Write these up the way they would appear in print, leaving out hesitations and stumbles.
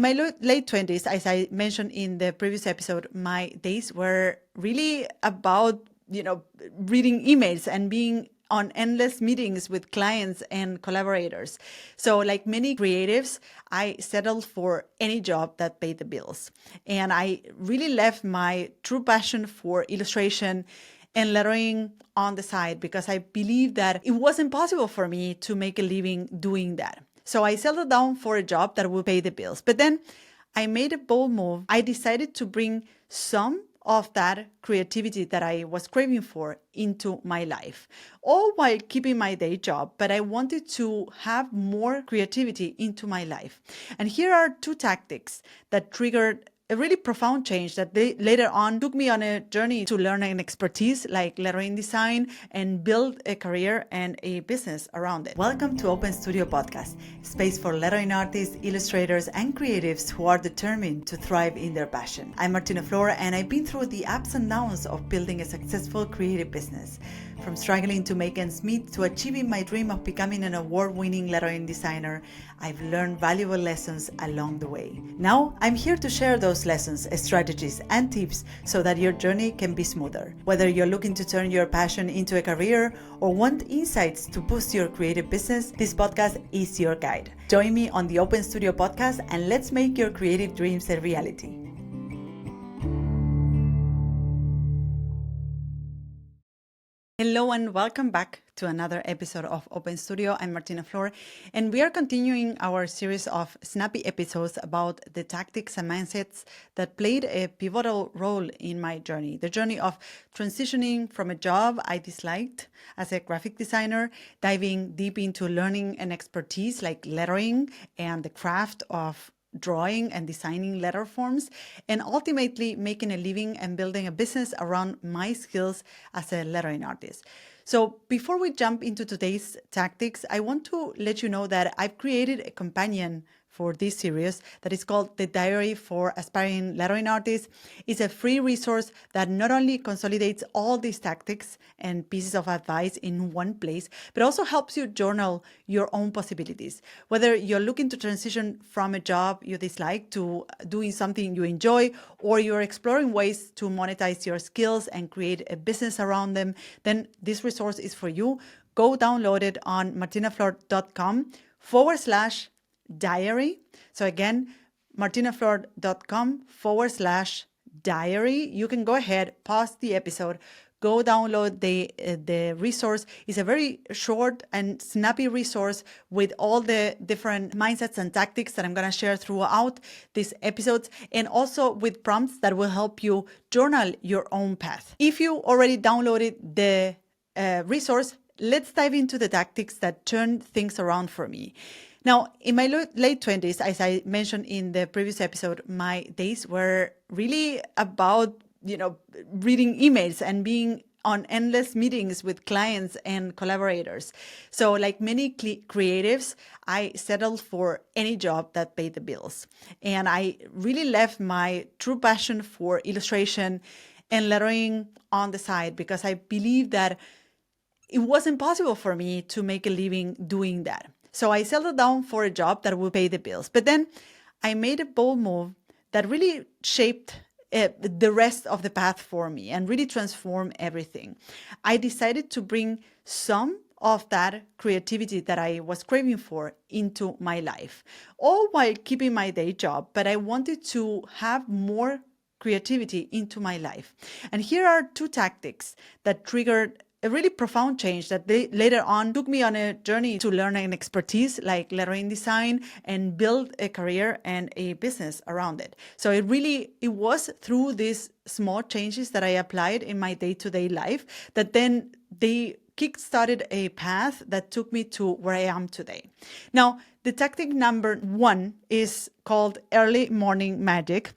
my late 20s, as I mentioned in the previous episode, my days were really about, reading emails and being on endless meetings with clients and collaborators. So like many creatives, I settled for any job that paid the bills. And I really left my true passion for illustration and lettering on the side because I believed that it wasn't possible for me to make a living doing that. So I settled down for a job that would pay the bills. But then I made a bold move. I decided to bring some of that creativity that I was craving for into my life, all while keeping my day job. But I wanted to have more creativity into my life. And here are two tactics that triggered a really profound change that later on took me on a journey to learn an expertise like lettering design and build a career and a business around it. Welcome to Open Studio Podcast, space for lettering artists, illustrators, and creatives who are determined to thrive in their passion. I'm Martina Flor, and I've been through the ups and downs of building a successful creative business. From struggling to make ends meet to achieving my dream of becoming an award-winning lettering designer, I've learned valuable lessons along the way. Now, I'm here to share those lessons, strategies, and tips so that your journey can be smoother. Whether you're looking to turn your passion into a career or want insights to boost your creative business, this podcast is your guide. Join me on the Open Studio Podcast and let's make your creative dreams a reality. Hello and welcome back to another episode of Open Studio. I'm Martina Flor, and we are continuing our series of snappy episodes about the tactics and mindsets that played a pivotal role in my journey. The journey of transitioning from a job I disliked as a graphic designer, diving deep into learning an expertise like lettering and the craft of drawing and designing letter forms, and ultimately making a living and building a business around my skills as a lettering artist. So before we jump into today's tactics, I want to let you know that I've created a companion for this series that is called The Diary for Aspiring Lettering Artists. It's a free resource that not only consolidates all these tactics and pieces of advice in one place, but also helps you journal your own possibilities. Whether you're looking to transition from a job you dislike to doing something you enjoy, or you're exploring ways to monetize your skills and create a business around them, then this resource is for you. Go download it on martinaflor.com/diary. So again, martinaflor.com/diary. You can go ahead, pause the episode, go download the resource. It's a very short and snappy resource with all the different mindsets and tactics that I'm going to share throughout these episodes, and also with prompts that will help you journal your own path. If you already downloaded the resource, let's dive into the tactics that turned things around for me. Now, in my late 20s, as I mentioned in the previous episode, my days were really about, reading emails and being on endless meetings with clients and collaborators. So like many creatives, I settled for any job that paid the bills. And I really left my true passion for illustration and lettering on the side because I believed that it wasn't possible for me to make a living doing that. So I settled down for a job that would pay the bills. But then I made a bold move that really shaped the rest of the path for me and really transformed everything. I decided to bring some of that creativity that I was craving for into my life, all while keeping my day job. But I wanted to have more creativity into my life. And here are two tactics that triggered a really profound change that later on took me on a journey to learn an expertise like lettering design and build a career and a business around it. So it was through these small changes that I applied in my day-to-day life that then they kick-started a path that took me to where I am today. Now, the tactic number one is called early morning magic.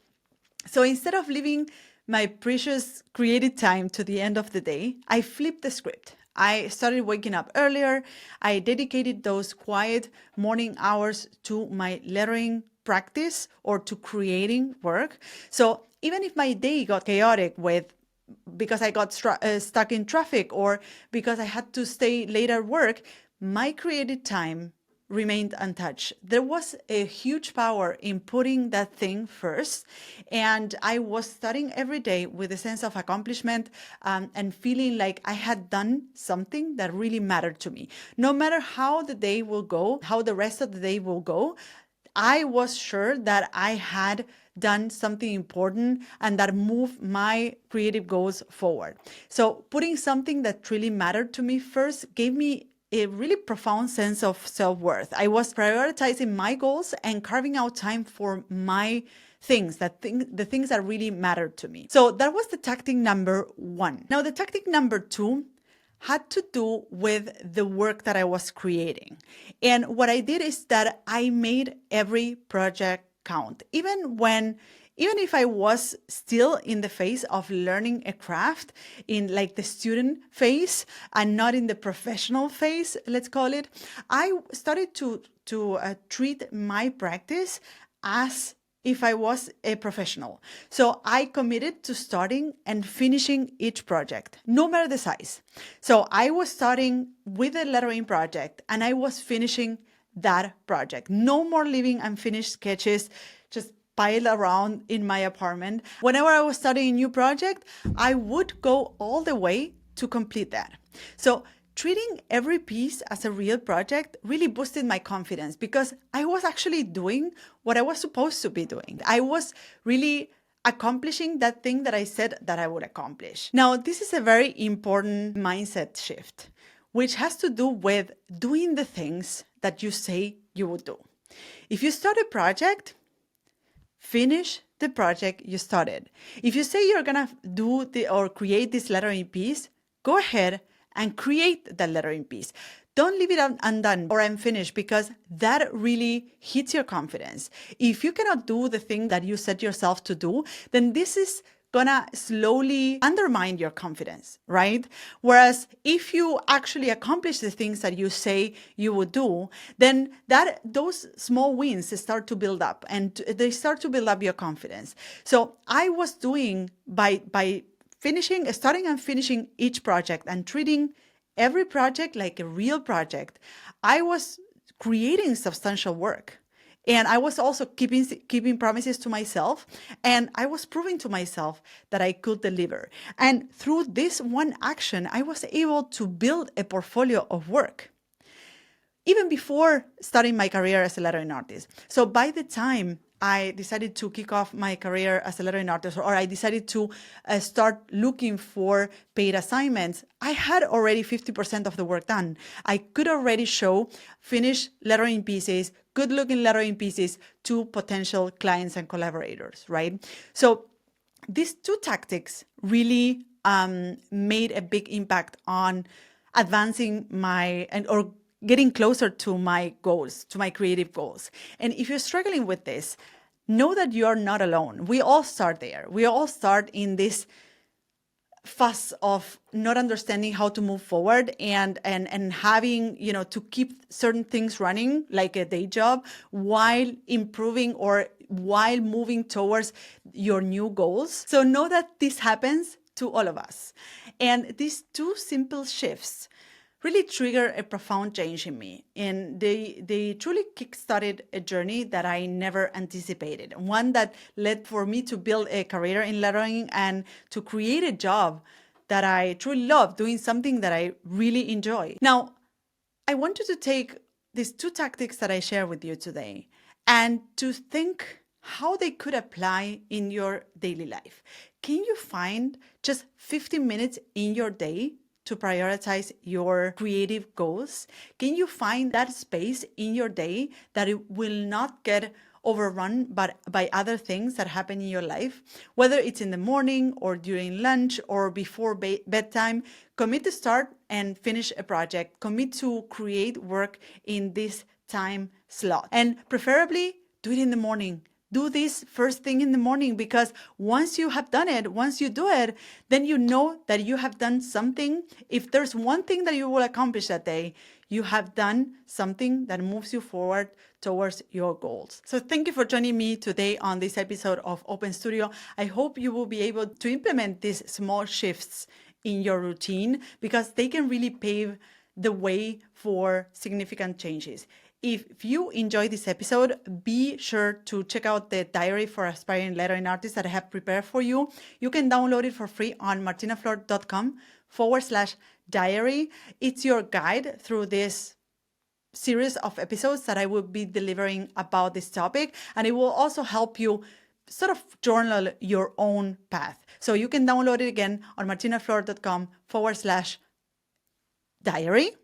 So instead of leaving my precious creative time to the end of the day, I flipped the script. I started waking up earlier. I dedicated those quiet morning hours to my lettering practice or to creating work. So even if my day got chaotic because I got stuck in traffic or because I had to stay late at work, my creative time remained untouched. There was a huge power in putting that thing first. And I was studying every day with a sense of accomplishment, and feeling like I had done something that really mattered to me. No matter how the day will go, how the rest of the day will go, I was sure that I had done something important and that moved my creative goals forward. So putting something that really mattered to me first gave me a really profound sense of self-worth. I was prioritizing my goals and carving out time for my things, the things that really mattered to me. So that was the tactic number one. Now the tactic number two had to do with the work that I was creating. And what I did is that I made every project count. Even if I was still in the phase of learning a craft, in like the student phase and not in the professional phase, let's call it, I started to treat my practice as if I was a professional. So I committed to starting and finishing each project, no matter the size. So I was starting with a lettering project and I was finishing that project. No more leaving unfinished sketches just piled around in my apartment. Whenever I was starting a new project, I would go all the way to complete that. So treating every piece as a real project really boosted my confidence because I was actually doing what I was supposed to be doing. I was really accomplishing that thing that I said that I would accomplish. Now, this is a very important mindset shift, which has to do with doing the things that you say you would do. If you start a project, finish the project you started. If you say you're gonna do or create this lettering piece, go ahead and create that lettering piece. Don't leave it undone or unfinished because that really hits your confidence. If you cannot do the thing that you set yourself to do, then this is gonna slowly undermine your confidence, right? Whereas if you actually accomplish the things that you say you would do, then those small wins start to build up and they start to build up your confidence. So I was doing by starting and finishing each project and treating every project like a real project, I was creating substantial work. And I was also keeping promises to myself, and I was proving to myself that I could deliver. And through this one action, I was able to build a portfolio of work, even before starting my career as a lettering artist. So by the time I decided to kick off my career as a lettering artist, or I decided to start looking for paid assignments, I had already 50% of the work done. I could already show finished lettering pieces, good looking lettering pieces to potential clients and collaborators, right? So these two tactics really made a big impact on advancing or getting closer to my goals, to my creative goals. And if you're struggling with this, know that you're not alone. We all start there. We all start in this fuss of not understanding how to move forward and having, to keep certain things running like a day job while improving or while moving towards your new goals. So know that this happens to all of us. And these two simple shifts really triggered a profound change in me. And they truly kickstarted a journey that I never anticipated. One that led for me to build a career in lettering and to create a job that I truly love, doing something that I really enjoy. Now, I want you to take these two tactics that I share with you today and to think how they could apply in your daily life. Can you find just 15 minutes in your day to prioritize your creative goals? Can you find that space in your day that it will not get overrun by other things that happen in your life? Whether it's in the morning or during lunch or before bedtime, commit to start and finish a project. Commit to create work in this time slot. And preferably do it in the morning. Do this first thing in the morning, because once you have done it, once you do it, then you know that you have done something. If there's one thing that you will accomplish that day, you have done something that moves you forward towards your goals. So thank you for joining me today on this episode of Open Studio. I hope you will be able to implement these small shifts in your routine because they can really pave the way for significant changes. If you enjoyed this episode, be sure to check out the diary for aspiring lettering artists that I have prepared for you. You can download it for free on martinaflor.com/diary. It's your guide through this series of episodes that I will be delivering about this topic, and it will also help you sort of journal your own path. So you can download it again on martinaflor.com/diary.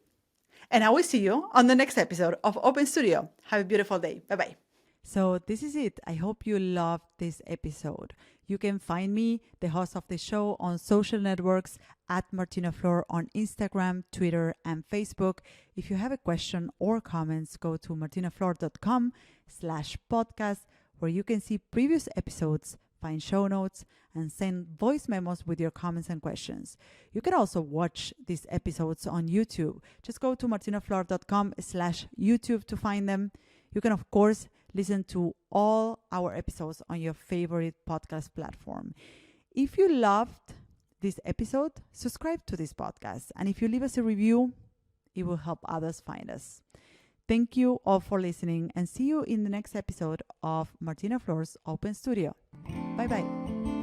And I will see you on the next episode of Open Studio. Have a beautiful day. Bye bye. So this is it. I hope you loved this episode. You can find me, the host of the show, on social networks at Martina Flor on Instagram, Twitter, and Facebook. If you have a question or comments, go to martinaflor.com/podcast, where you can see previous episodes, find show notes, and send voice memos with your comments and questions. You can also watch these episodes on YouTube. Just go to martinaflor.com/YouTube to find them. You can, of course, listen to all our episodes on your favorite podcast platform. If you loved this episode, subscribe to this podcast. And if you leave us a review, it will help others find us. Thank you all for listening, and see you in the next episode of Martina Flor's Open Studio. Bye-bye.